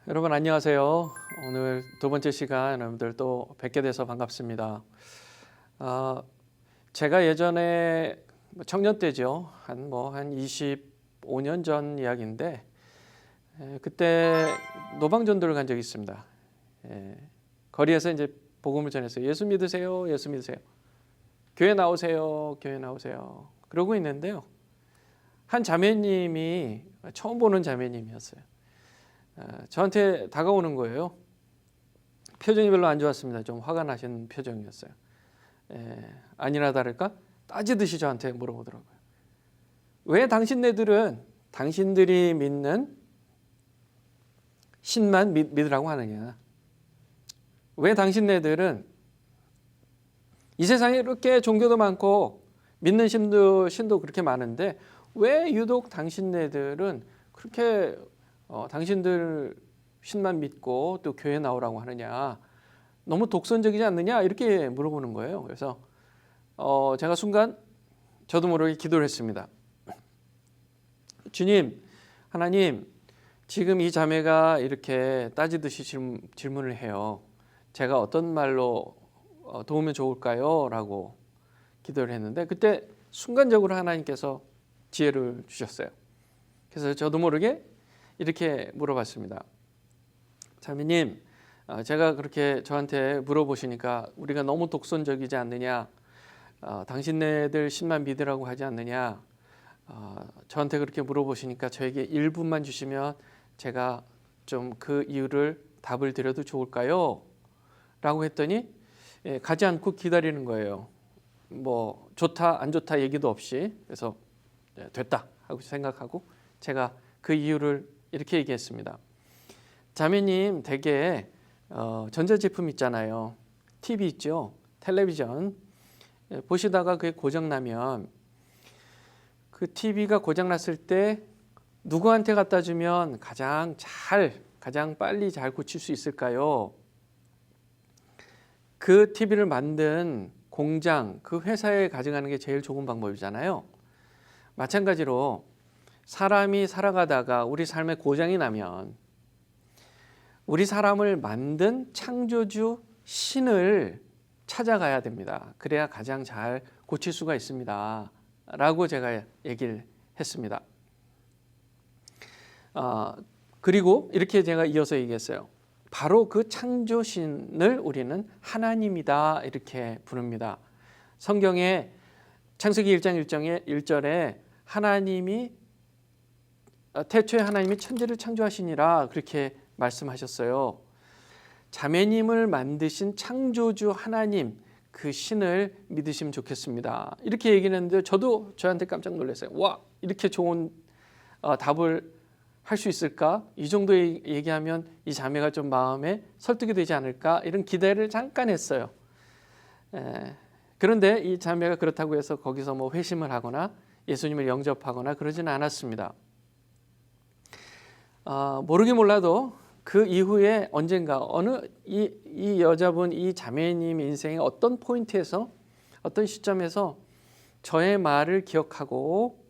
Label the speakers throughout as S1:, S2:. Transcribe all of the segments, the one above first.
S1: 여러분 안녕하세요. 오늘 두 번째 시간 여러분들 또 뵙게 돼서 반갑습니다. 제가 예전에 청년 때죠. 한 25년 전 이야기인데 그때 노방전도를 간 적이 있습니다. 거리에서 이제 복음을 전했어요. 예수 믿으세요. 예수 믿으세요. 교회 나오세요. 교회 나오세요. 그러고 있는데요. 한 자매님이 처음 보는 자매님이었어요. 저한테 다가오는 거예요. 표정이 별로 안 좋았습니다. 좀 화가 나신 표정이었어요. 아니나 다를까 따지듯이 저한테 물어보더라고요. 왜 당신네들은 당신들이 믿는 신만 믿으라고 하느냐? 왜 당신네들은 이 세상에 이렇게 종교도 많고 믿는 신도 그렇게 많은데 왜 유독 당신네들은 그렇게 당신들 신만 믿고 또 교회 나오라고 하느냐, 너무 독선적이지 않느냐, 이렇게 물어보는 거예요. 그래서 제가 순간 저도 모르게 기도를 했습니다. 주님, 하나님, 지금 이 자매가 이렇게 따지듯이 질문을 해요. 제가 어떤 말로 도우면 좋을까요? 라고 기도를 했는데 그때 순간적으로 하나님께서 지혜를 주셨어요. 그래서 저도 모르게 이렇게 물어봤습니다. 자매님, 제가 그렇게 저한테 물어보시니까 우리가 너무 독선적이지 않느냐, 당신네들 신만 믿으라고 하지 않느냐, 저한테 그렇게 물어보시니까 저에게 1분만 주시면 제가 좀 그 이유를 답을 드려도 좋을까요? 라고 했더니 가지 않고 기다리는 거예요. 뭐 좋다 안 좋다 얘기도 없이. 그래서 됐다 하고 생각하고 제가 그 이유를 이렇게 얘기했습니다. 자매님, 댁에 전자제품 있잖아요. TV 있죠. 텔레비전. 보시다가 그게 고장나면 그 TV가 고장났을 때 누구한테 갖다 주면 가장 빨리 잘 고칠 수 있을까요? 그 TV를 만든 공장, 그 회사에 가져가는 게 제일 좋은 방법이잖아요. 마찬가지로 사람이 살아가다가 우리 삶에 고장이 나면 우리 사람을 만든 창조주 신을 찾아가야 됩니다. 그래야 가장 잘 고칠 수가 있습니다. 라고 제가 얘기를 했습니다. 그리고 이렇게 제가 이어서 얘기했어요. 바로 그 창조신을 우리는 하나님이다 이렇게 부릅니다. 성경에 창세기 1장 1절에 태초에 하나님이 천지를 창조하시니라 그렇게 말씀하셨어요. 자매님을 만드신 창조주 하나님, 그 신을 믿으시면 좋겠습니다. 이렇게 얘기를 했는데 저한테 깜짝 놀랐어요. 와, 이렇게 좋은 답을 할 수 있을까? 이 정도 얘기하면 이 자매가 좀 마음에 설득이 되지 않을까? 이런 기대를 잠깐 했어요. 그런데 이 자매가 그렇다고 해서 거기서 뭐 회심을 하거나 예수님을 영접하거나 그러지는 않았습니다. 모르긴 몰라도 그 이후에 언젠가 이 여자분, 이 자매님 인생의 어떤 포인트에서, 어떤 시점에서 저의 말을 기억하고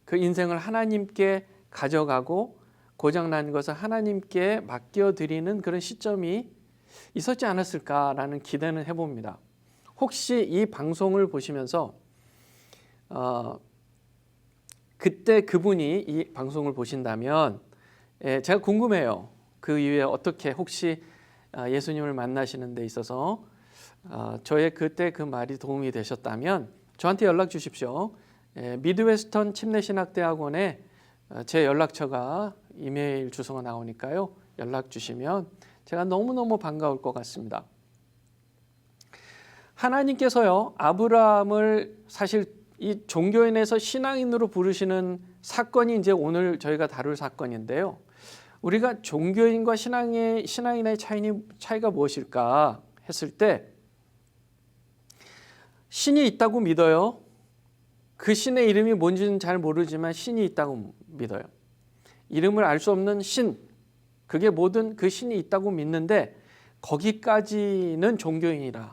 S1: 그 인생을 하나님께 가져가고 고장난 것을 하나님께 맡겨드리는 그런 시점이 있었지 않았을까라는 기대는 해봅니다. 혹시 이 방송을 보시면서 그때 그분이 이 방송을 보신다면 제가 궁금해요. 그 이후에 어떻게 혹시 예수님을 만나시는 데 있어서 저의 그때 그 말이 도움이 되셨다면 저한테 연락 주십시오. 미드웨스턴 침례신학대학원에 제 연락처가 이메일 주소가 나오니까요. 연락 주시면 제가 너무너무 반가울 것 같습니다. 하나님께서요, 아브라함을 사실 이 종교인에서 신앙인으로 부르시는 사건이 이제 오늘 저희가 다룰 사건인데요. 우리가 종교인과 신앙인의 차이가 무엇일까 했을 때 신이 있다고 믿어요. 그 신의 이름이 뭔지는 잘 모르지만 신이 있다고 믿어요. 이름을 알 수 없는 신, 그게 모든 그 신이 있다고 믿는데 거기까지는 종교인이라고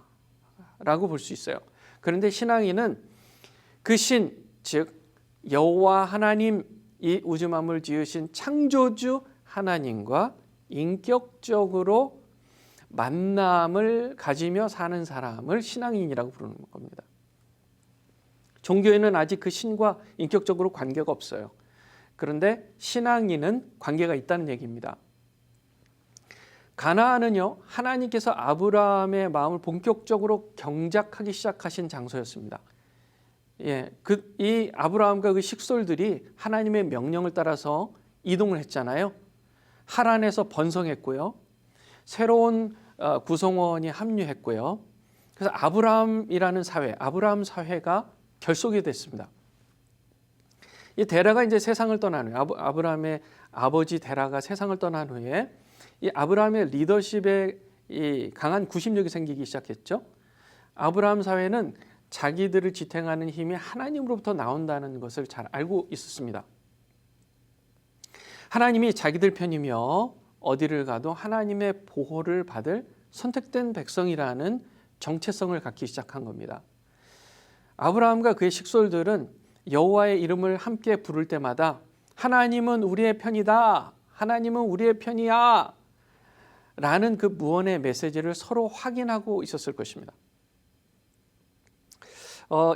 S1: 볼 수 있어요. 그런데 신앙인은 그 신, 즉 여호와 하나님, 이 우주 만물 지으신 창조주 하나님과 인격적으로 만남을 가지며 사는 사람을 신앙인이라고 부르는 겁니다. 종교인은 아직 그 신과 인격적으로 관계가 없어요. 그런데 신앙인은 관계가 있다는 얘기입니다. 가나안은요, 하나님께서 아브라함의 마음을 본격적으로 경작하기 시작하신 장소였습니다. 이 아브라함과 그 식솔들이 하나님의 명령을 따라서 이동을 했잖아요. 하란에서 번성했고요. 새로운 구성원이 합류했고요. 그래서 아브라함이라는 사회, 아브라함 사회가 결속이 됐습니다. 이 데라가 이제 세상을 떠난 후에 아브라함의 아버지 데라가 세상을 떠난 후에 이 아브라함의 리더십에 이 강한 구심력이 생기기 시작했죠. 아브라함 사회는 자기들을 지탱하는 힘이 하나님으로부터 나온다는 것을 잘 알고 있었습니다. 하나님이 자기들 편이며 어디를 가도 하나님의 보호를 받을 선택된 백성이라는 정체성을 갖기 시작한 겁니다. 아브라함과 그의 식솔들은 여호와의 이름을 함께 부를 때마다 하나님은 우리의 편이다, 하나님은 우리의 편이야 라는 그 무언의 메시지를 서로 확인하고 있었을 것입니다.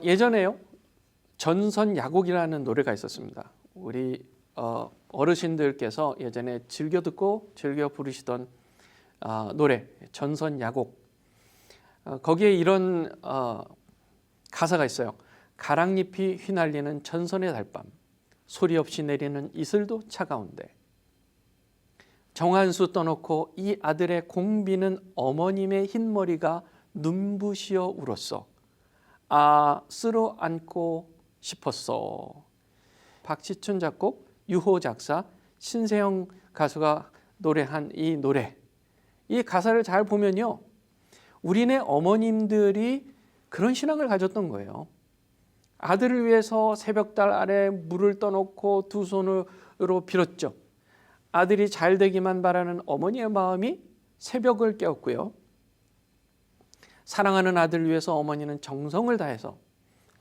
S1: 예전에요, 전선야곡이라는 노래가 있었습니다. 우리 어르신들께서 예전에 즐겨 듣고 즐겨 부르시던 노래, 전선야곡. 거기에 이런 가사가 있어요. 가랑잎이 휘날리는 전선의 달밤, 소리 없이 내리는 이슬도 차가운데, 정한수 떠놓고 이 아들의 공비는 어머님의 흰머리가 눈부시어 울었어. 아, 쓸어 안고 싶었어. 박지춘 작곡, 유호 작사, 신세영 가수가 노래한 이 노래, 이 가사를 잘 보면요, 우리네 어머님들이 그런 신앙을 가졌던 거예요. 아들을 위해서 새벽달 아래 물을 떠놓고 두 손으로 빌었죠. 아들이 잘 되기만 바라는 어머니의 마음이 새벽을 깨웠고요. 사랑하는 아들을 위해서 어머니는 정성을 다해서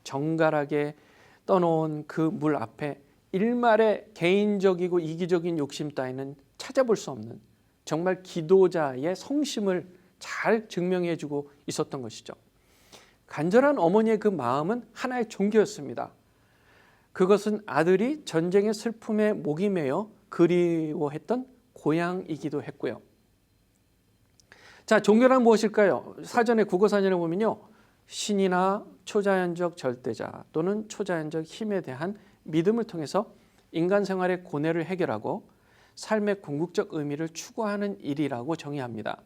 S1: 정갈하게 떠놓은 그 물 앞에 일말의 개인적이고 이기적인 욕심 따위는 찾아볼 수 없는 정말 기도자의 성심을 잘 증명해주고 있었던 것이죠. 간절한 어머니의 그 마음은 하나의 종교였습니다. 그것은 아들이 전쟁의 슬픔에 목이 메어 그리워했던 고향이기도 했고요. 자, 종교란 무엇일까요? 사전에, 국어사전에 보면요, 신이나 초자연적 절대자 또는 초자연적 힘에 대한 믿음을 통해서 인간 생활의 고뇌를 해결하고 삶의 궁극적 의미를 추구하는 일이라고 정의합니다.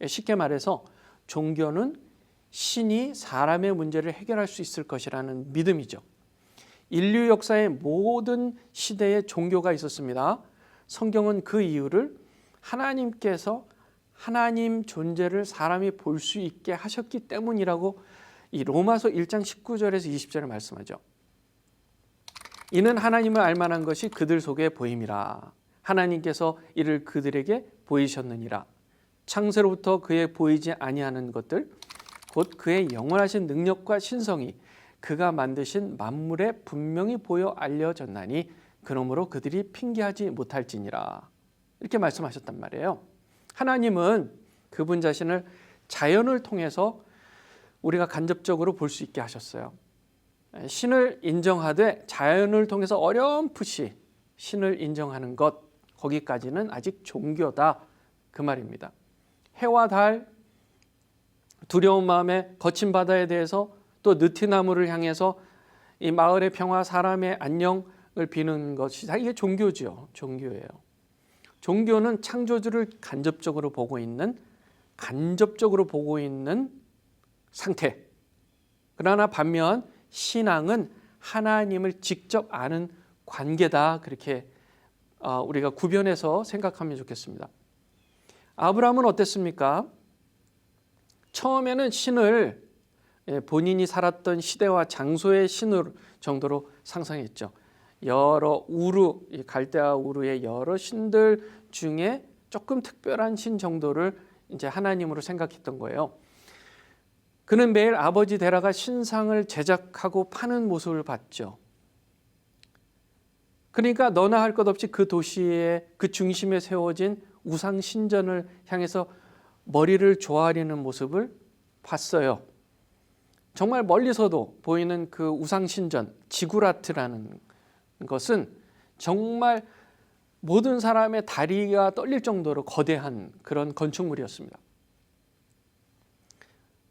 S1: 쉽게 말해서 종교는 신이 사람의 문제를 해결할 수 있을 것이라는 믿음이죠. 인류 역사의 모든 시대에 종교가 있었습니다. 성경은 그 이유를 하나님께서 하나님 존재를 사람이 볼 수 있게 하셨기 때문이라고 이 로마서 1장 19절에서 20절에 말씀하죠. 이는 하나님을 알만한 것이 그들 속에 보임이라. 하나님께서 이를 그들에게 보이셨느니라. 창세로부터 그의 보이지 아니하는 것들, 곧 그의 영원하신 능력과 신성이 그가 만드신 만물에 분명히 보여 알려졌나니 그러므로 그들이 핑계하지 못할지니라. 이렇게 말씀하셨단 말이에요. 하나님은 그분 자신을 자연을 통해서 우리가 간접적으로 볼 수 있게 하셨어요. 신을 인정하되 자연을 통해서 어렴풋이 신을 인정하는 것, 거기까지는 아직 종교다, 그 말입니다. 해와 달, 두려운 마음에 거친 바다에 대해서, 또 느티나무를 향해서 이 마을의 평화, 사람의 안녕을 비는 것이 다 이게 종교죠. 종교예요. 종교는 창조주를 간접적으로 보고 있는 상태. 그러나 반면 신앙은 하나님을 직접 아는 관계다. 그렇게 우리가 구별해서 생각하면 좋겠습니다. 아브라함은 어땠습니까? 처음에는 신을 본인이 살았던 시대와 장소의 신으로 정도로 상상했죠. 여러 갈대아 우르의 여러 신들 중에 조금 특별한 신 정도를 이제 하나님으로 생각했던 거예요. 그는 매일 아버지 데라가 신상을 제작하고 파는 모습을 봤죠. 그러니까 너나 할 것 없이 그 도시의 그 중심에 세워진 우상 신전을 향해서 머리를 조아리는 모습을 봤어요. 정말 멀리서도 보이는 그 우상 신전 지구라트라는 것은 정말 모든 사람의 다리가 떨릴 정도로 거대한 그런 건축물이었습니다.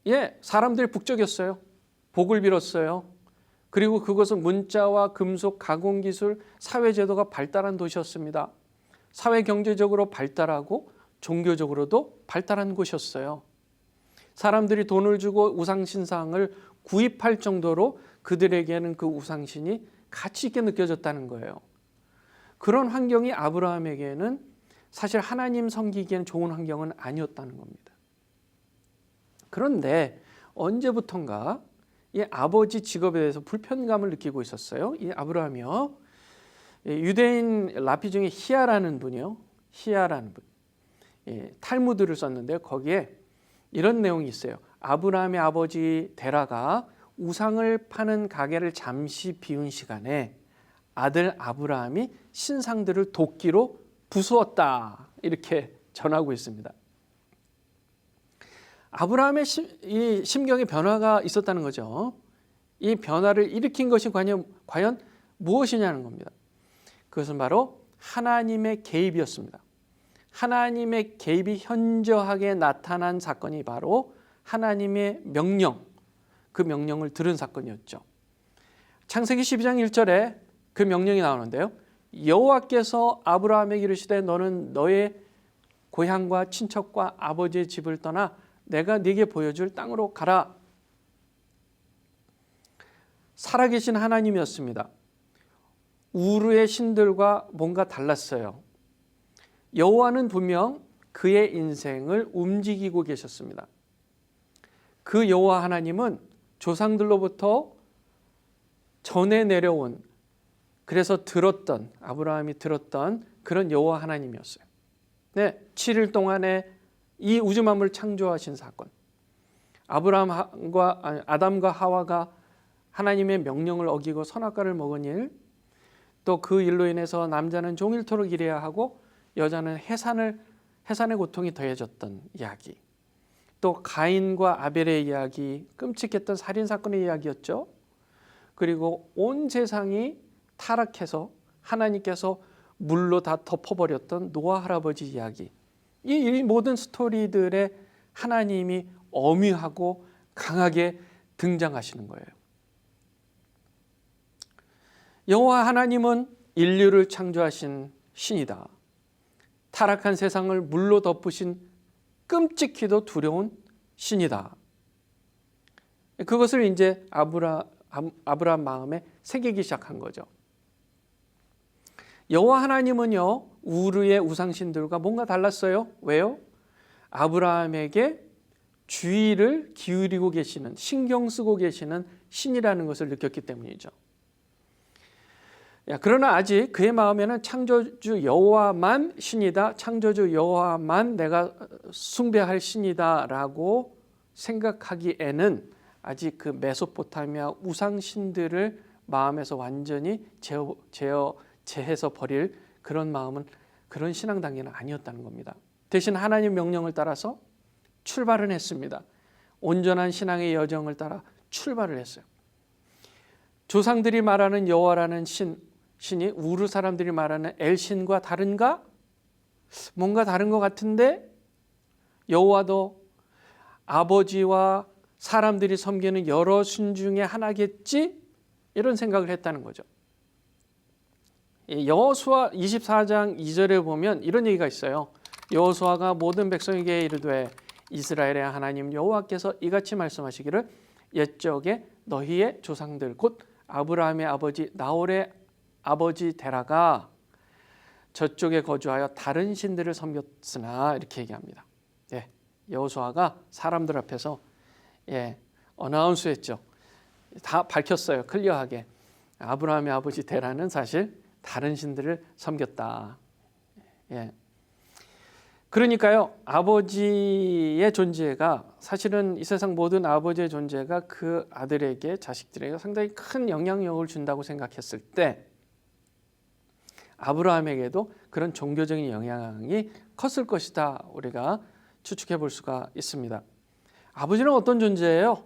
S1: 예, 사람들이 북적였어요. 복을 빌었어요. 그리고 그것은 문자와 금속 가공기술, 사회제도가 발달한 도시였습니다. 사회 경제적으로 발달하고 종교적으로도 발달한 곳이었어요. 사람들이 돈을 주고 우상신상을 구입할 정도로 그들에게는 그 우상신이 가치 있게 느껴졌다는 거예요. 그런 환경이 아브라함에게는 사실 하나님 섬기기에는 좋은 환경은 아니었다는 겁니다. 그런데 언제부턴가 이 아버지 직업에 대해서 불편감을 느끼고 있었어요. 이 아브라함이요. 유대인 라피 중에 히야라는 분이요. 히야라는 분. 탈무드를 썼는데요. 거기에 이런 내용이 있어요. 아브라함의 아버지 데라가 우상을 파는 가게를 잠시 비운 시간에 아들 아브라함이 신상들을 도끼로 부수었다. 이렇게 전하고 있습니다. 아브라함의 이 심경의 변화가 있었다는 거죠. 이 변화를 일으킨 것이 과연 무엇이냐는 겁니다. 그것은 바로 하나님의 개입이었습니다. 하나님의 개입이 현저하게 나타난 사건이 바로 하나님의 명령, 그 명령을 들은 사건이었죠. 창세기 12장 1절에 그 명령이 나오는데요. 여호와께서 아브라함에게 이르시되 너는 너의 고향과 친척과 아버지의 집을 떠나 내가 네게 보여줄 땅으로 가라. 살아계신 하나님이었습니다. 우르의 신들과 뭔가 달랐어요. 여호와는 분명 그의 인생을 움직이고 계셨습니다. 그 여호와 하나님은 조상들로부터 전해 내려온, 그래서 아브라함이 들었던 그런 여호와 하나님이었어요. 네, 7일 동안에 이 우주 만물을 창조하신 사건, 아담과 하와가 하나님의 명령을 어기고 선악과를 먹은 일, 또 그 일로 인해서 남자는 종일토록 일해야 하고 여자는 해산의 고통이 더해졌던 이야기, 또 가인과 아벨의 이야기, 끔찍했던 살인사건의 이야기였죠. 그리고 온 세상이 타락해서 하나님께서 물로 다 덮어버렸던 노아 할아버지 이야기, 이 모든 스토리들에 하나님이 엄위하고 강하게 등장하시는 거예요. 여호와 하나님은 인류를 창조하신 신이다. 타락한 세상을 물로 덮으신 끔찍히도 두려운 신이다. 그것을 이제 아브라함 마음에 새기기 시작한 거죠. 여호와 하나님은요, 우르의 우상신들과 뭔가 달랐어요. 왜요? 아브라함에게 주의를 기울이고 계시는, 신경 쓰고 계시는 신이라는 것을 느꼈기 때문이죠. 그러나 아직 그의 마음에는 창조주 여호와만 신이다, 창조주 여호와만 내가 숭배할 신이다 라고 생각하기에는 아직 그 메소포타미아 우상신들을 마음에서 완전히 제해서 버릴 그런 마음은, 그런 신앙 단계는 아니었다는 겁니다. 대신 하나님 명령을 따라서 출발은 했습니다. 온전한 신앙의 여정을 따라 출발을 했어요. 조상들이 말하는 여호와라는 신이 우르 사람들이 말하는 엘신과 다른가? 뭔가 다른 것 같은데 여호와도 아버지와 사람들이 섬기는 여러 신 중에 하나겠지? 이런 생각을 했다는 거죠. 여호수아 24장 2절에 보면 이런 얘기가 있어요. 여호수아가 모든 백성에게 이르되 이스라엘의 하나님 여호와께서 이같이 말씀하시기를 옛적에 너희의 조상들 곧 아브라함의 아버지 나홀의 아버지 데라가 저쪽에 거주하여 다른 신들을 섬겼으나, 이렇게 얘기합니다. 여호수아가 사람들 앞에서 어나운스했죠. 다 밝혔어요. 클리어하게. 아브라함의 아버지 데라는 사실 다른 신들을 섬겼다. 그러니까요, 아버지의 존재가, 사실은 이 세상 모든 아버지의 존재가 그 아들에게, 자식들에게 상당히 큰 영향력을 준다고 생각했을 때 아브라함에게도 그런 종교적인 영향이 컸을 것이다 우리가 추측해 볼 수가 있습니다. 아버지는 어떤 존재예요?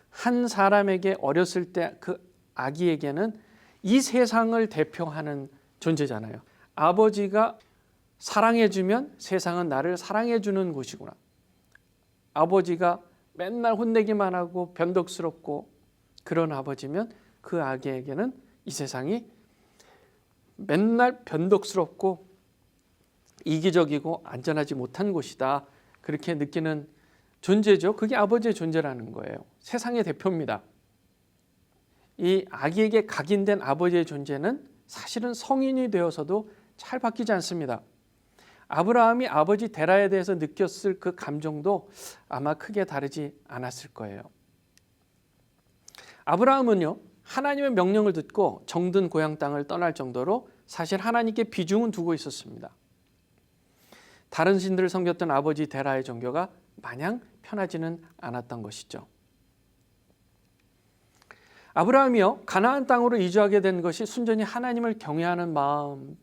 S1: 한 사람에게 어렸을 때 그 아기에게는 이 세상을 대표하는 존재잖아요. 아버지가 사랑해주면 세상은 나를 사랑해주는 곳이구나. 아버지가 맨날 혼내기만 하고 변덕스럽고 그런 아버지면 그 아기에게는 이 세상이 맨날 변덕스럽고 이기적이고 안전하지 못한 곳이다. 그렇게 느끼는 존재죠. 그게 아버지의 존재라는 거예요. 세상의 대표입니다. 이 아기에게 각인된 아버지의 존재는 사실은 성인이 되어서도 잘 바뀌지 않습니다. 아브라함이 아버지 데라에 대해서 느꼈을 그 감정도 아마 크게 다르지 않았을 거예요. 아브라함은요, 하나님의 명령을 듣고 정든 고향 땅을 떠날 정도로 사실 하나님께 비중은 두고 있었습니다. 다른 신들을 섬겼던 아버지 데라의 종교가 마냥 편하지는 않았던 것이죠. 아브라함이요, 가나안 땅으로 이주하게 된 것이 순전히 하나님을 경외하는 마음,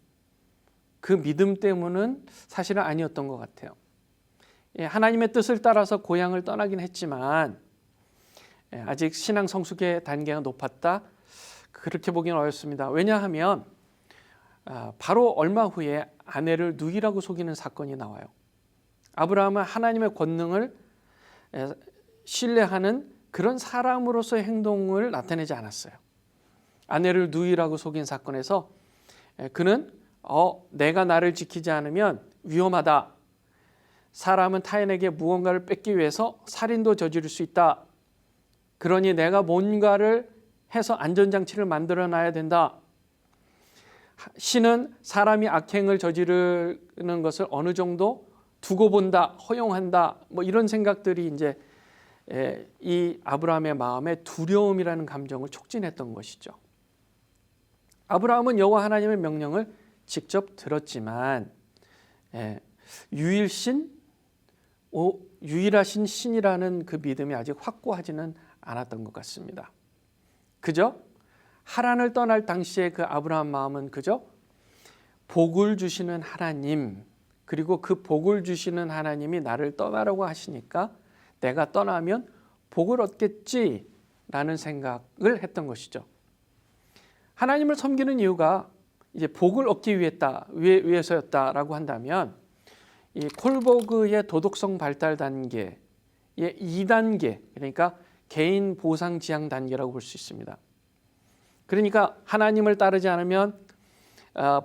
S1: 그 믿음 때문은 사실은 아니었던 것 같아요. 하나님의 뜻을 따라서 고향을 떠나긴 했지만 아직 신앙 성숙의 단계가 높았다, 그렇게 보기는 어렵습니다. 왜냐하면 바로 얼마 후에 아내를 누이라고 속이는 사건이 나와요. 아브라함은 하나님의 권능을 신뢰하는 그런 사람으로서의 행동을 나타내지 않았어요. 아내를 누이라고 속인 사건에서 그는 내가 나를 지키지 않으면 위험하다. 사람은 타인에게 무언가를 뺏기 위해서 살인도 저지를 수 있다. 그러니 내가 뭔가를 해서 안전장치를 만들어놔야 된다. 신은 사람이 악행을 저지르는 것을 어느 정도 두고 본다, 허용한다, 뭐 이런 생각들이 이제 이 아브라함의 마음에 두려움이라는 감정을 촉진했던 것이죠. 아브라함은 여호와 하나님의 명령을 직접 들었지만 유일하신 신이라는 그 믿음이 아직 확고하지는 않았던 것 같습니다. 그저 하란을 떠날 당시에 그 아브라함 마음은 그저 복을 주시는 하나님, 그리고 그 복을 주시는 하나님이 나를 떠나라고 하시니까 내가 떠나면 복을 얻겠지라는 생각을 했던 것이죠. 하나님을 섬기는 이유가 이제 복을 얻기 위해서였다라고 한다면 이 콜버그의 도덕성 발달 단계의 2단계, 그러니까 개인 보상 지향 단계라고 볼 수 있습니다. 그러니까 하나님을 따르지 않으면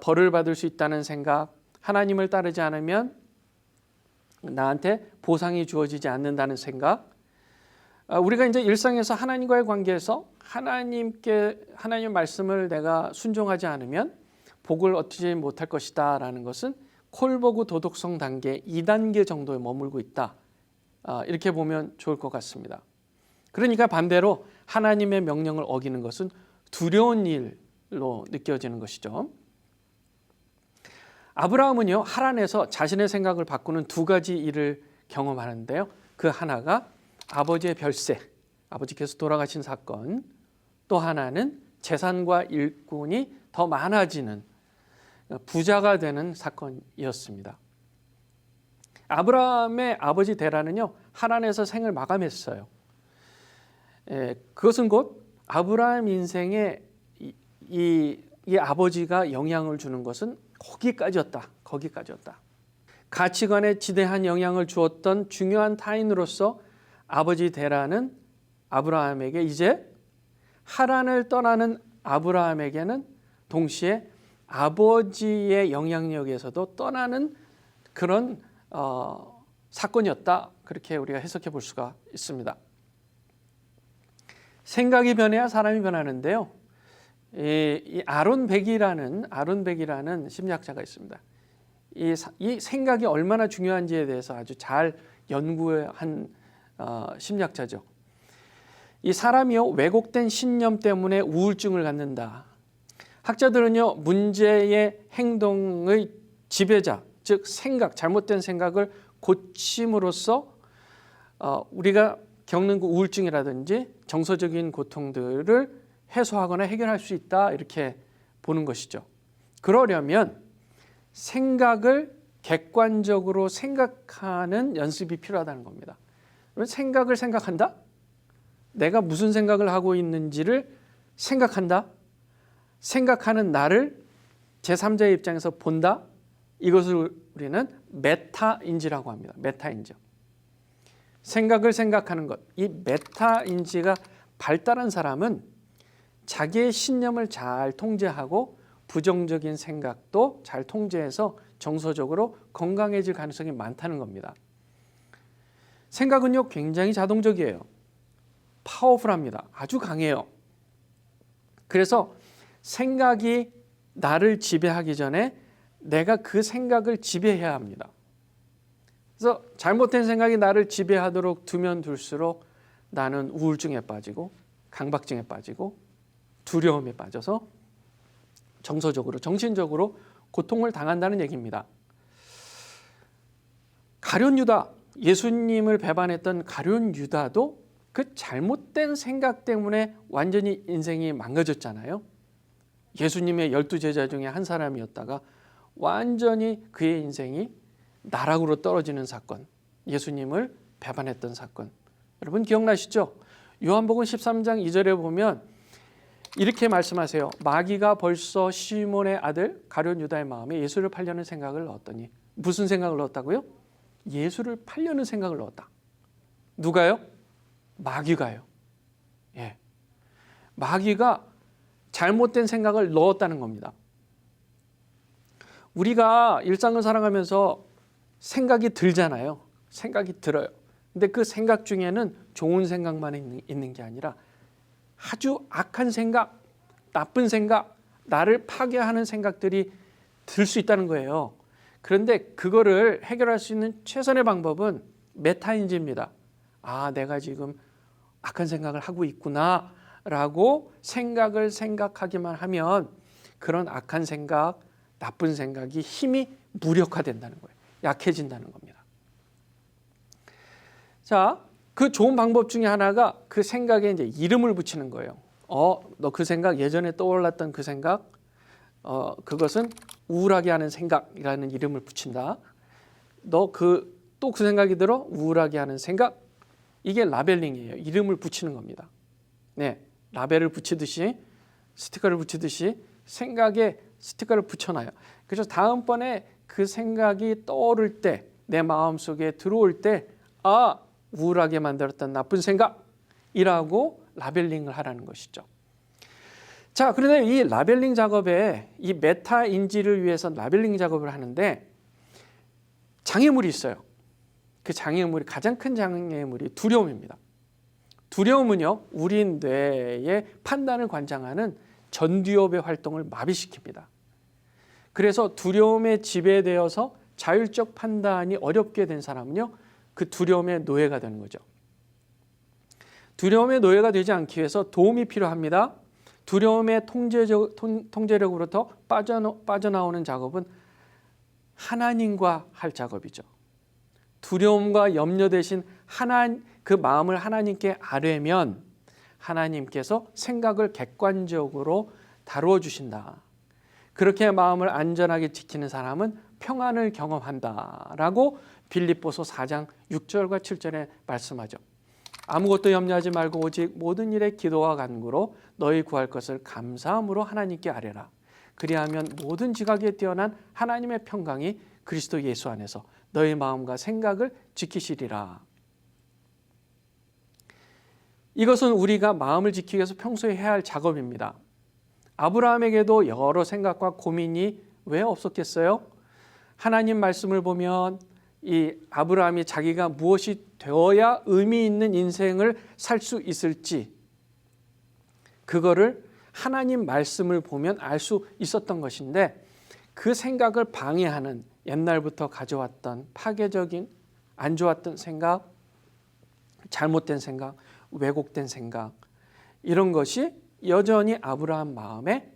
S1: 벌을 받을 수 있다는 생각, 하나님을 따르지 않으면 나한테 보상이 주어지지 않는다는 생각, 우리가 이제 일상에서 하나님과의 관계에서 하나님의 말씀을 내가 순종하지 않으면 복을 얻지 못할 것이다 라는 것은 콜버그 도덕성 단계 2단계 정도에 머물고 있다, 이렇게 보면 좋을 것 같습니다. 그러니까 반대로 하나님의 명령을 어기는 것은 두려운 일로 느껴지는 것이죠. 아브라함은요, 하란에서 자신의 생각을 바꾸는 두 가지 일을 경험하는데요. 그 하나가 아버지의 별세, 아버지께서 돌아가신 사건, 또 하나는 재산과 일꾼이 더 많아지는 부자가 되는 사건이었습니다. 아브라함의 아버지 데라는요, 하란에서 생을 마감했어요. 그것은 곧 아브라함 인생에 이 아버지가 영향을 주는 것은 거기까지였다. 가치관에 지대한 영향을 주었던 중요한 타인으로서 아버지 데라는 아브라함에게 이제 하란을 떠나는 아브라함에게는 동시에 아버지의 영향력에서도 떠나는 그런 사건이었다. 그렇게 우리가 해석해 볼 수가 있습니다. 생각이 변해야 사람이 변하는데요. 이 아론 백이라는 심리학자가 있습니다. 이 생각이 얼마나 중요한지에 대해서 아주 잘 연구한 심리학자죠. 이 사람이요, 왜곡된 신념 때문에 우울증을 갖는다. 학자들은요, 문제의 행동의 지배자, 즉 잘못된 생각을 고침으로써 우리가 겪는 그 우울증이라든지 정서적인 고통들을 해소하거나 해결할 수 있다, 이렇게 보는 것이죠. 그러려면 생각을 객관적으로 생각하는 연습이 필요하다는 겁니다. 그러면 생각을 생각한다? 내가 무슨 생각을 하고 있는지를 생각한다? 생각하는 나를 제3자의 입장에서 본다? 이것을 우리는 메타인지라고 합니다. 메타인지. 생각을 생각하는 것. 이 메타인지가 발달한 사람은 자기의 신념을 잘 통제하고 부정적인 생각도 잘 통제해서 정서적으로 건강해질 가능성이 많다는 겁니다. 생각은요, 굉장히 자동적이에요. 파워풀합니다. 아주 강해요. 그래서 생각이 나를 지배하기 전에 내가 그 생각을 지배해야 합니다. 그래서 잘못된 생각이 나를 지배하도록 두면 둘수록 나는 우울증에 빠지고 강박증에 빠지고 두려움에 빠져서 정서적으로, 정신적으로 고통을 당한다는 얘기입니다. 가룟 유다, 예수님을 배반했던 가룟 유다도 그 잘못된 생각 때문에 완전히 인생이 망가졌잖아요. 예수님의 12제자 중에 한 사람이었다가 완전히 그의 인생이 나락으로 떨어지는 사건, 예수님을 배반했던 사건. 여러분 기억나시죠? 요한복음 13장 2절에 보면 이렇게 말씀하세요. 마귀가 벌써 시몬의 아들 가룟 유다의 마음에 예수를 팔려는 생각을 넣었더니, 무슨 생각을 넣었다고요? 예수를 팔려는 생각을 넣었다. 누가요? 마귀가요. 예. 마귀가 잘못된 생각을 넣었다는 겁니다. 우리가 일상을 살아가면서 생각이 들잖아요. 생각이 들어요. 근데 그 생각 중에는 좋은 생각만 있는 게 아니라 아주 악한 생각, 나쁜 생각, 나를 파괴하는 생각들이 들 수 있다는 거예요. 그런데 그거를 해결할 수 있는 최선의 방법은 메타인지입니다. 아, 내가 지금 악한 생각을 하고 있구나 라고 생각을 생각하기만 하면 그런 악한 생각, 나쁜 생각이 힘이 무력화된다는 거예요. 약해진다는 겁니다. 자, 그 좋은 방법 중에 하나가 그 생각에 이제 이름을 붙이는 거예요. 너 그 생각, 예전에 떠올랐던 그 생각, 그것은 우울하게 하는 생각이라는 이름을 붙인다. 너 또 그 생각이 들어? 우울하게 하는 생각? 이게 라벨링이에요. 이름을 붙이는 겁니다. 네, 라벨을 붙이듯이, 스티커를 붙이듯이 생각에 스티커를 붙여놔요. 그래서 다음번에 그 생각이 떠오를 때, 내 마음속에 들어올 때, 아, 우울하게 만들었던 나쁜 생각이라고 라벨링을 하라는 것이죠. 자, 그런데 이 라벨링 작업에, 이 메타 인지를 위해서 라벨링 작업을 하는데 장애물이 있어요. 그 장애물이, 가장 큰 장애물이 두려움입니다. 두려움은요, 우리 뇌의 판단을 관장하는 전두엽의 활동을 마비시킵니다. 그래서 두려움에 지배되어서 자율적 판단이 어렵게 된 사람은요, 그 두려움의 노예가 되는 거죠. 두려움의 노예가 되지 않기 위해서 도움이 필요합니다. 두려움의 통제력으로부터 빠져나오는 작업은 하나님과 할 작업이죠. 두려움과 염려 대신 그 마음을 하나님께 아뢰면 하나님께서 생각을 객관적으로 다루어 주신다. 그렇게 마음을 안전하게 지키는 사람은 평안을 경험한다라고 빌립보서 4장 6절과 7절에 말씀하죠. 아무것도 염려하지 말고 오직 모든 일에 기도와 간구로 너희 구할 것을 감사함으로 하나님께 아뢰라. 그리하면 모든 지각에 뛰어난 하나님의 평강이 그리스도 예수 안에서 너희 마음과 생각을 지키시리라. 이것은 우리가 마음을 지키기 위해서 평소에 해야 할 작업입니다. 아브라함에게도 여러 생각과 고민이 왜 없었겠어요? 하나님 말씀을 보면 이 아브라함이 자기가 무엇이 되어야 의미 있는 인생을 살 수 있을지, 그거를 하나님 말씀을 보면 알 수 있었던 것인데, 그 생각을 방해하는 옛날부터 가져왔던 파괴적인 안 좋았던 생각, 잘못된 생각, 왜곡된 생각, 이런 것이 여전히 아브라함 마음에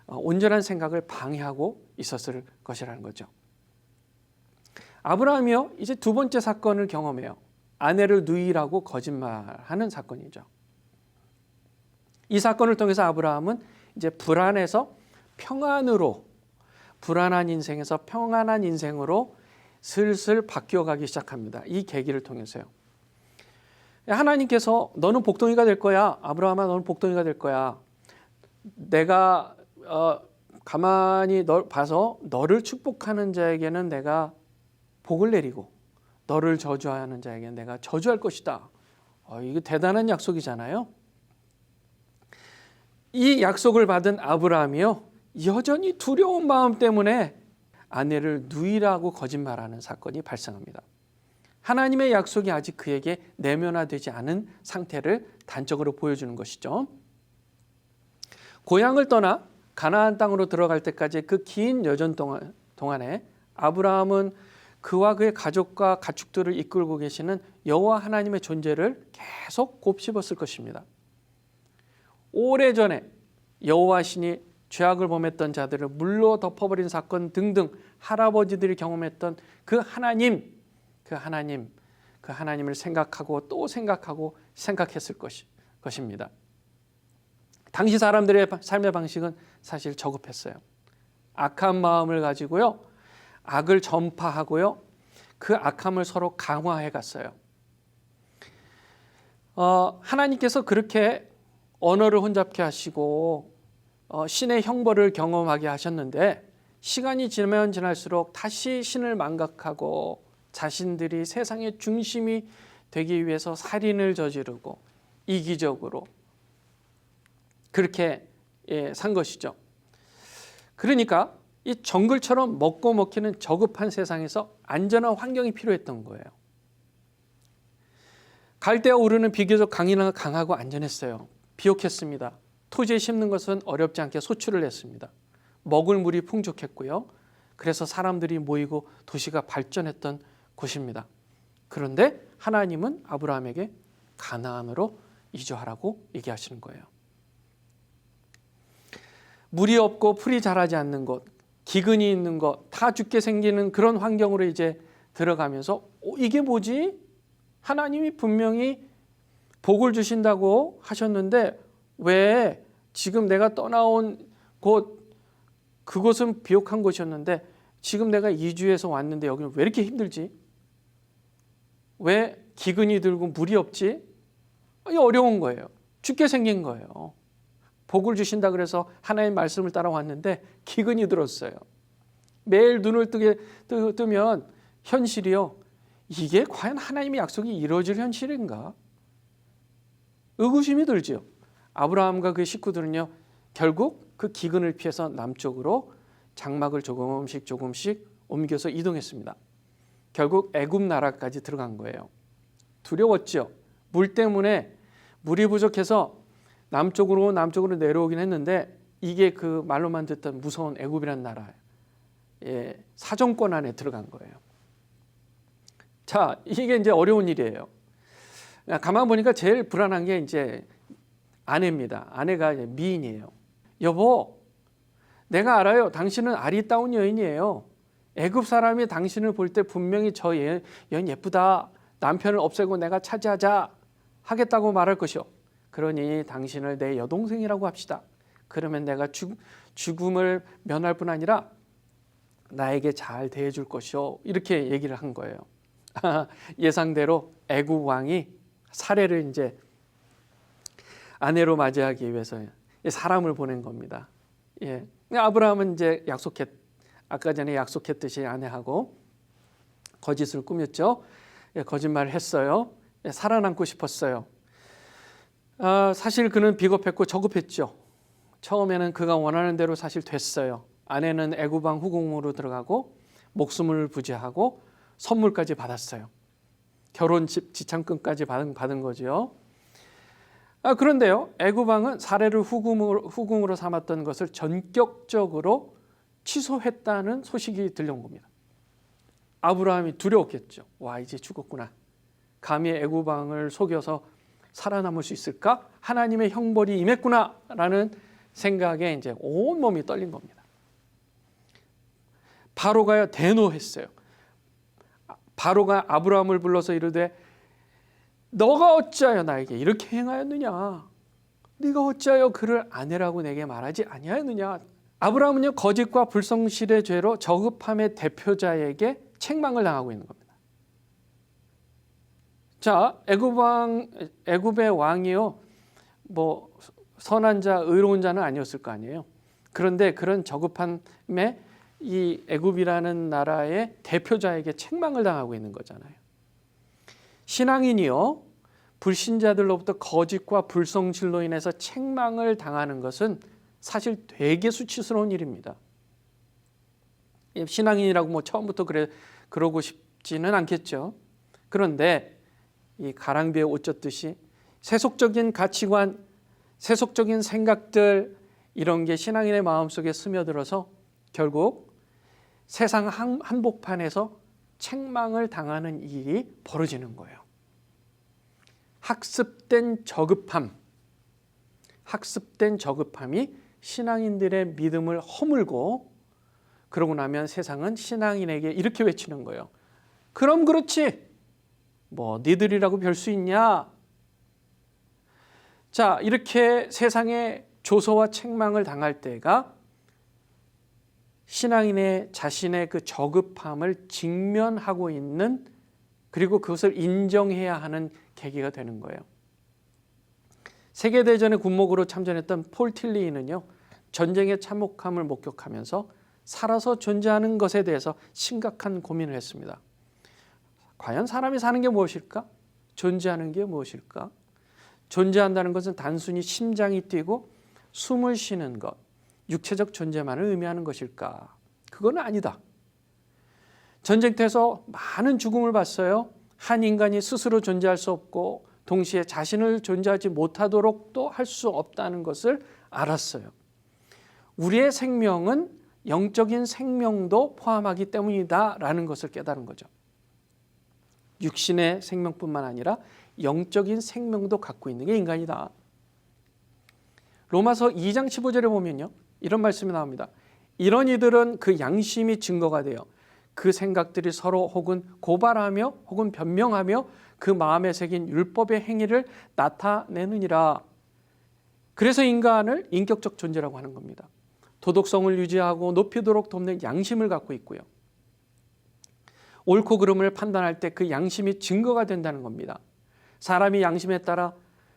S1: 온전한 생각을 방해하고 있었을 것이라는 거죠. 아브라함이요, 이제 두 번째 사건을 경험해요. 아내를 누이라고 거짓말하는 사건이죠. 이 사건을 통해서 아브라함은 이제 불안해서 평안으로 불안한 인생에서 평안한 인생으로 슬슬 바뀌어가기 시작합니다. 이 계기를 통해서요. 하나님께서 너는 복덩이가 될 거야. 아브라함아, 너는 복덩이가 될 거야. 내가 가만히 봐서 너를 축복하는 자에게는 내가 복을 내리고 너를 저주하는 자에게는 내가 저주할 것이다. 이거 대단한 약속이잖아요. 이 약속을 받은 아브라함이요, 여전히 두려운 마음 때문에 아내를 누이라고 거짓말하는 사건이 발생합니다. 하나님의 약속이 아직 그에게 내면화되지 않은 상태를 단적으로 보여주는 것이죠. 고향을 떠나 가나안 땅으로 들어갈 때까지 그 긴 여정 동안에 아브라함은 그와 그의 가족과 가축들을 이끌고 계시는 여호와 하나님의 존재를 계속 곱씹었을 것입니다. 오래전에 여호와 신이 죄악을 범했던 자들을 물로 덮어버린 사건 등등 할아버지들이 경험했던 그 하나님을 생각하고 또 생각하고 생각했을 것입니다. 당시 사람들의 삶의 방식은 사실 저급했어요. 악한 마음을 가지고요, 악을 전파하고요, 그 악함을 서로 강화해 갔어요. 하나님께서 그렇게 언어를 혼잡케 하시고 신의 형벌을 경험하게 하셨는데, 시간이 지나면 지날수록 다시 신을 망각하고 자신들이 세상의 중심이 되기 위해서 살인을 저지르고 이기적으로 그렇게 산 것이죠. 그러니까 이 정글처럼 먹고 먹히는 저급한 세상에서 안전한 환경이 필요했던 거예요. 갈대아 우르는 비교적 강하고 안전했어요. 비옥했습니다. 토지에 심는 것은 어렵지 않게 소출을 냈습니다. 먹을 물이 풍족했고요. 그래서 사람들이 모이고 도시가 발전했던 곳입니다. 그런데 하나님은 아브라함에게 가나안으로 이주하라고 얘기하시는 거예요. 물이 없고 풀이 자라지 않는 곳, 기근이 있는 것, 다 죽게 생기는 그런 환경으로 이제 들어가면서 이게 뭐지? 하나님이 분명히 복을 주신다고 하셨는데 왜 지금 내가 떠나온 그곳은 비옥한 곳이었는데 지금 내가 이주해서 왔는데 여기는 왜 이렇게 힘들지? 왜 기근이 들고 물이 없지? 어려운 거예요. 죽게 생긴 거예요. 복을 주신다 그래서 하나님의 말씀을 따라왔는데 기근이 들었어요. 매일 눈을 뜨면 현실이요, 이게 과연 하나님의 약속이 이루어질 현실인가? 의구심이 들죠. 아브라함과 그 식구들은요, 결국 그 기근을 피해서 남쪽으로 장막을 조금씩 옮겨서 이동했습니다. 결국 애굽 나라까지 들어간 거예요. 두려웠죠. 물 때문에 물이 부족해서 남쪽으로 내려오긴 했는데 이게 그 말로만 듣던 무서운 애굽이라는 나라의 사정권 안에 들어간 거예요. 자, 이게 이제 어려운 일이에요. 가만 보니까 제일 불안한 게 이제 아내입니다. 아내가 이제 미인이에요. 여보, 내가 알아요. 당신은 아리따운 여인이에요. 애굽 사람이 당신을 볼 때 분명히 저 여인 예쁘다, 남편을 없애고 내가 차지하자 하겠다고 말할 것이요. 그러니 당신을 내 여동생이라고 합시다. 그러면 내가 죽음을 면할 뿐 아니라 나에게 잘 대해줄 것이요. 이렇게 얘기를 한 거예요. 예상대로 애굽 왕이 사례를 이제 아내로 맞이하기 위해서 사람을 보낸 겁니다. 예. 아브라함은 이제 아까 전에 약속했듯이 아내하고 거짓을 꾸몄죠. 예, 거짓말을 했어요. 예, 살아남고 싶었어요. 사실 그는 비겁했고 저급했죠. 처음에는 그가 원하는 대로 사실 됐어요. 아내는 애굽 왕 후궁으로 들어가고 목숨을 부지하고 선물까지 받았어요. 결혼 지참금까지 받은 거죠. 그런데요, 애굽 왕은 사례를 후궁으로 삼았던 것을 전격적으로 취소했다는 소식이 들려온 겁니다. 아브라함이 두려웠겠죠. 와, 이제 죽었구나. 감히 애굽 왕을 속여서 살아남을 수 있을까? 하나님의 형벌이 임했구나라는 생각에 이제 온몸이 떨린 겁니다. 바로가 대노했어요. 바로가 아브라함을 불러서 이르되 너가 어찌하여 나에게 이렇게 행하였느냐? 네가 어찌하여 그를 아내라고 내게 말하지 아니하였느냐? 아브라함은요, 거짓과 불성실의 죄로 저급함의 대표자에게 책망을 당하고 있는 겁니다. 자, 애굽의 왕이요, 뭐 선한 자, 의로운 자는 아니었을 거 아니에요. 그런데 그런 저급함에 이 애굽이라는 나라의 대표자에게 책망을 당하고 있는 거잖아요. 신앙인이요, 불신자들로부터 거짓과 불성실로 인해서 책망을 당하는 것은 사실 되게 수치스러운 일입니다. 신앙인이라고 뭐 처음부터 그러고 싶지는 않겠죠. 그런데 이 가랑비에 옷 젖듯이 세속적인 가치관, 세속적인 생각들, 이런 게 신앙인의 마음속에 스며들어서 결국 세상 한복판에서 책망을 당하는 일이 벌어지는 거예요. 학습된 저급함이 신앙인들의 믿음을 허물고, 그러고 나면 세상은 신앙인에게 이렇게 외치는 거예요. 그럼 그렇지, 뭐 니들이라고 별 수 있냐? 자, 이렇게 세상에 조소와 책망을 당할 때가 신앙인의 자신의 그 저급함을 직면하고 있는, 그리고 그것을 인정해야 하는 계기가 되는 거예요. 세계대전의 군목으로 참전했던 폴 틸리히는요, 전쟁의 참혹함을 목격하면서 살아서 존재하는 것에 대해서 심각한 고민을 했습니다. 과연 사람이 사는 게 무엇일까? 존재하는 게 무엇일까? 존재한다는 것은 단순히 심장이 뛰고 숨을 쉬는 것, 육체적 존재만을 의미하는 것일까? 그건 아니다. 전쟁터에서 많은 죽음을 봤어요. 한 인간이 스스로 존재할 수 없고 동시에 자신을 존재하지 못하도록도 할 수 없다는 것을 알았어요. 우리의 생명은 영적인 생명도 포함하기 때문이다라는 것을 깨달은 거죠. 육신의 생명뿐만 아니라 영적인 생명도 갖고 있는 게 인간이다. 로마서 2장 15절에 보면요, 이런 말씀이 나옵니다. 이런 이들은 그 양심이 증거가 되어 그 생각들이 서로 혹은 고발하며 혹은 변명하며 그 마음에 새긴 율법의 행위를 나타내느니라. 그래서 인간을 인격적 존재라고 하는 겁니다. 도덕성을 유지하고 높이도록 돕는 양심을 갖고 있고요. 옳고 그름을 판단할 때 그 양심이 증거가 된다는 겁니다. 사람이 양심에 따라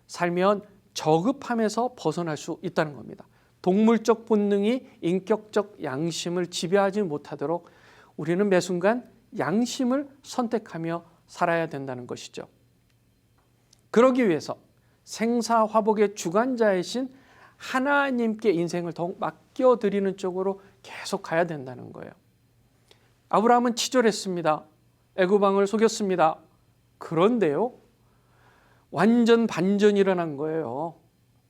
S1: 살면 저급함에서 벗어날 수 있다는 겁니다. 동물적 본능이 인격적 양심을 지배하지 못하도록 우리는 매 순간 양심을 선택하며 살아야 된다는 것이죠. 그러기 위해서 생사화복의 주관자이신 하나님께 인생을 더욱 맡겨드리는 쪽으로 계속 가야 된다는 거예요. 아브라함은 치졸했습니다. 애굽왕을 속였습니다. 그런데요, 완전 반전이 일어난 거예요.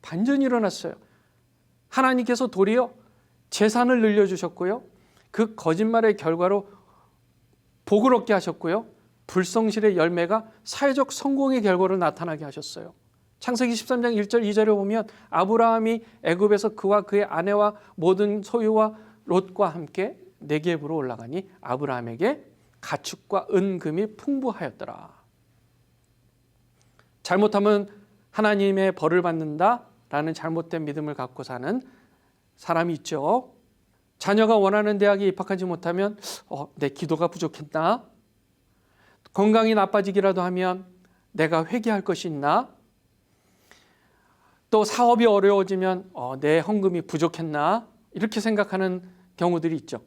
S1: 반전이 일어났어요. 하나님께서 도리어 재산을 늘려주셨고요, 그 거짓말의 결과로 복을 얻게 하셨고요, 불성실의 열매가 사회적 성공의 결과로 나타나게 하셨어요. 창세기 13장 1절 2절에 보면 아브라함이 애굽에서 그와 그의 아내와 모든 소유와 롯과 함께 네겝으로 올라가니 아브라함에게 가축과 은금이 풍부하였더라. 잘못하면 하나님의 벌을 받는다라는 잘못된 믿음을 갖고 사는 사람이 있죠. 자녀가 원하는 대학에 입학하지 못하면 내 기도가 부족했나? 건강이 나빠지기라도 하면 내가 회개할 것이 있나? 또 사업이 어려워지면 내 헌금이 부족했나? 이렇게 생각하는 경우들이 있죠.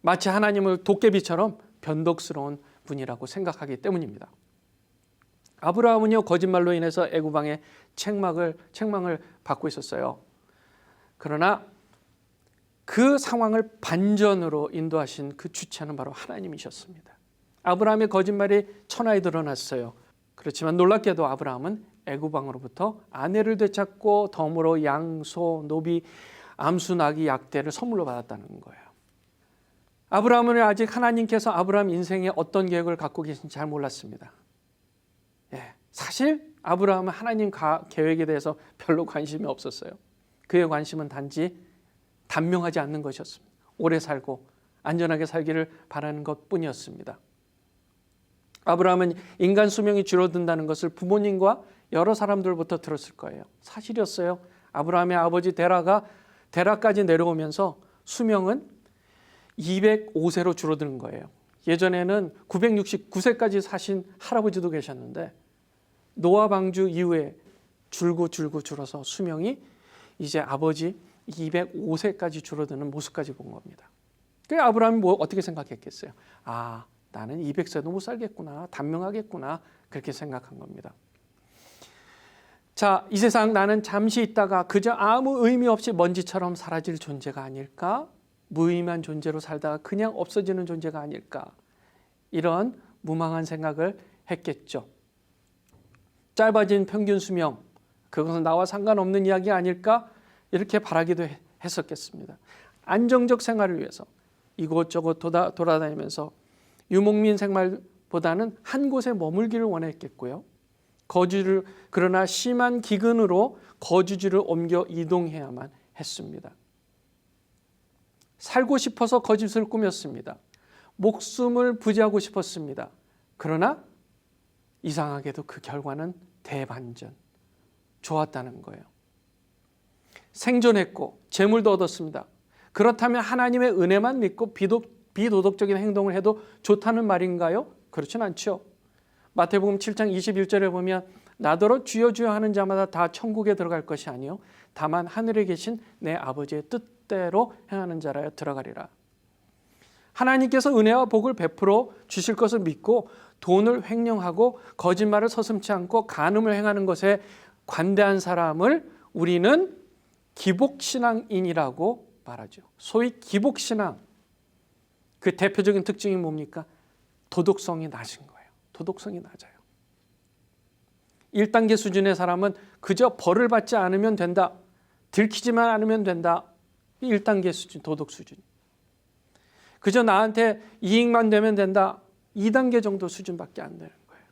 S1: 마치 하나님을 도깨비처럼 변덕스러운 분이라고 생각하기 때문입니다. 아브라함은요, 거짓말로 인해서 애굽왕의 책망을 받고 있었어요. 그러나 그 상황을 반전으로 인도하신 그 주체는 바로 하나님이셨습니다. 아브라함의 거짓말이 천하에 드러났어요. 그렇지만 놀랍게도 아브라함은 애굽왕으로부터 아내를 되찾고 덤으로 양, 소, 노비, 암수, 나귀, 약대를 선물로 받았다는 거예요. 아브라함은 아직 하나님께서 아브라함 인생에 어떤 계획을 갖고 계신지 잘 몰랐습니다. 사실 아브라함은 하나님 계획에 대해서 별로 관심이 없었어요. 그의 관심은 단지 단명하지 않는 것이었습니다. 오래 살고 안전하게 살기를 바라는 것뿐이었습니다. 아브라함은 인간 수명이 줄어든다는 것을 부모님과 여러 사람들부터 들었을 거예요. 사실이었어요. 아브라함의 아버지 데라가 대라까지 내려오면서 수명은 205세로 줄어드는 거예요. 예전에는 969세까지 사신 할아버지도 계셨는데 노아 방주 이후에 줄어서 수명이 이제 아버지 205세까지 줄어드는 모습까지 본 겁니다. 그래서 아브라함이 어떻게 생각했겠어요? 아, 나는 200세도 못 살겠구나, 단명하겠구나, 그렇게 생각한 겁니다. 자, 이 세상 나는 잠시 있다가 그저 아무 의미 없이 먼지처럼 사라질 존재가 아닐까? 무의미한 존재로 살다가 그냥 없어지는 존재가 아닐까? 이런 무망한 생각을 했겠죠. 짧아진 평균 수명, 그것은 나와 상관없는 이야기 아닐까? 이렇게 바라기도 했었겠습니다. 안정적 생활을 위해서 이곳저곳 돌아다니면서 유목민 생활보다는 한 곳에 머물기를 원했겠고요. 그러나 심한 기근으로 거주지를 옮겨 이동해야만 했습니다. 살고 싶어서 거짓을 꾸몄습니다. 목숨을 부지하고 싶었습니다. 그러나 이상하게도 그 결과는 대반전, 좋았다는 거예요. 생존했고 재물도 얻었습니다. 그렇다면 하나님의 은혜만 믿고 비도덕적인 행동을 해도 좋다는 말인가요? 그렇진 않죠. 마태복음 7장 21절에 보면 나더러 주여 주여 하는 자마다 다 천국에 들어갈 것이 아니요 다만 하늘에 계신 내 아버지의 뜻대로 행하는 자라야 들어가리라. 하나님께서 은혜와 복을 베풀어 주실 것을 믿고 돈을 횡령하고 거짓말을 서슴지 않고 간음을 행하는 것에 관대한 사람을 우리는 기복신앙인이라고 말하죠. 소위 기복신앙, 그 대표적인 특징이 뭡니까? 도덕성이 낮은 거예요. 도덕성이 낮아요. 1단계 수준의 사람은 그저 벌을 받지 않으면 된다, 들키지만 않으면 된다. 1단계 수준, 도덕 수준. 그저 나한테 이익만 되면 된다. 2단계 정도 수준밖에 안 되는 거예요.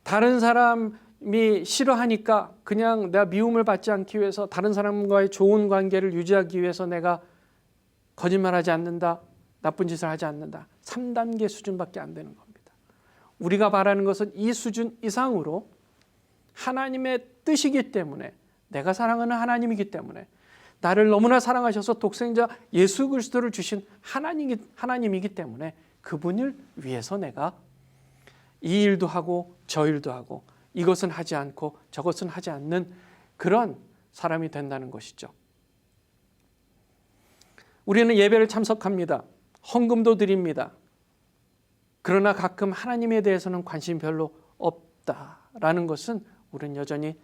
S1: 다른 사람이 싫어하니까 그냥 내가 미움을 받지 않기 위해서 다른 사람과의 좋은 관계를 유지하기 위해서 내가 거짓말하지 않는다. 나쁜 짓을 하지 않는다. 3단계 수준밖에 안 되는 겁니다. 우리가 바라는 것은 이 수준 이상으로 하나님의 뜻이기 때문에, 내가 사랑하는 하나님이기 때문에, 나를 너무나 사랑하셔서 독생자 예수 그리스도를 주신 하나님이기 때문에 그분을 위해서 내가 이 일도 하고 저 일도 하고 이것은 하지 않고 저것은 하지 않는 그런 사람이 된다는 것이죠. 우리는 예배를 참석합니다. 헌금도 드립니다. 그러나 가끔 하나님에 대해서는 관심이 별로 없다라는 것은 우리는 여전히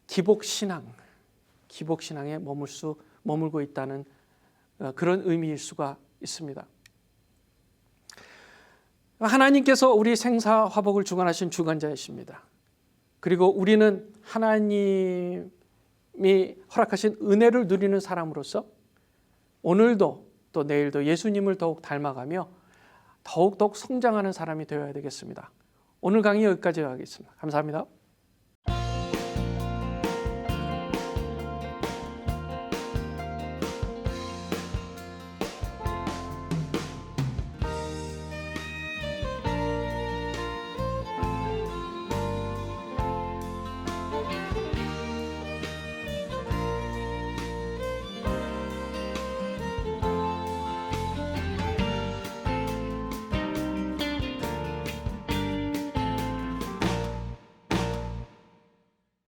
S1: 기복신앙에 머물고 있다는 그런 의미일 수가 있습니다. 하나님께서 우리 생사화복을 주관하신 주관자이십니다. 그리고 우리는 하나님이 허락하신 은혜를 누리는 사람으로서 오늘도 또 내일도 예수님을 더욱 닮아가며 더욱 성장하는 사람이 되어야 되겠습니다. 오늘 강의 여기까지 하겠습니다. 감사합니다.